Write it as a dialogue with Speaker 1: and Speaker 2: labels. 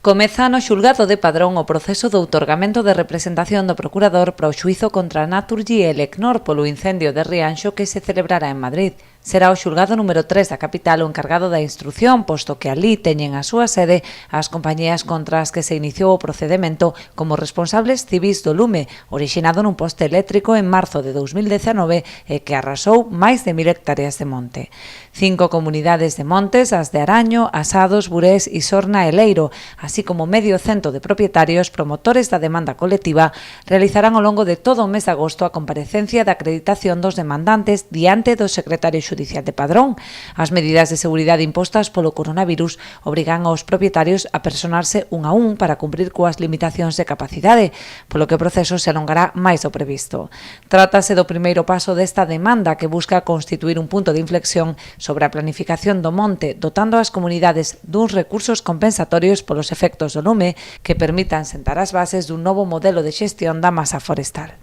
Speaker 1: Comeza no xulgado de Padrón o proceso de outorgamento de representación do procurador para o xuízo contra Naturgy e Elecnor polo incendio de Rianxo que se celebrará en Madrid. Será o xulgado número 3 da capital o encargado da instrución, posto que alí teñen a súa sede as compañías contra as que se iniciou o procedemento como responsables civís do lume, orixinado nun poste eléctrico en marzo de 2019 e que arrasou máis de 1000 hectáreas de monte. 5 comunidades de montes, as de Araño, Asados, Burés, Isorna e Leiro, así como medio cento de propietarios promotores da demanda colectiva, realizarán ao longo de todo o mes de agosto a comparecencia de acreditación dos demandantes diante do secretario xudicial de Padrón. As medidas de seguridade impostas polo coronavirus obrigan aos propietarios a personarse un a un para cumprir coas limitacións de capacidade, polo que o proceso se alongará máis do previsto. Trátase do primeiro paso desta demanda que busca constituir un punto de inflexión sobre a planificación do monte, dotando as comunidades duns recursos compensatorios polos efectos do lume que permitan sentar as bases dun novo modelo de xestión da masa forestal.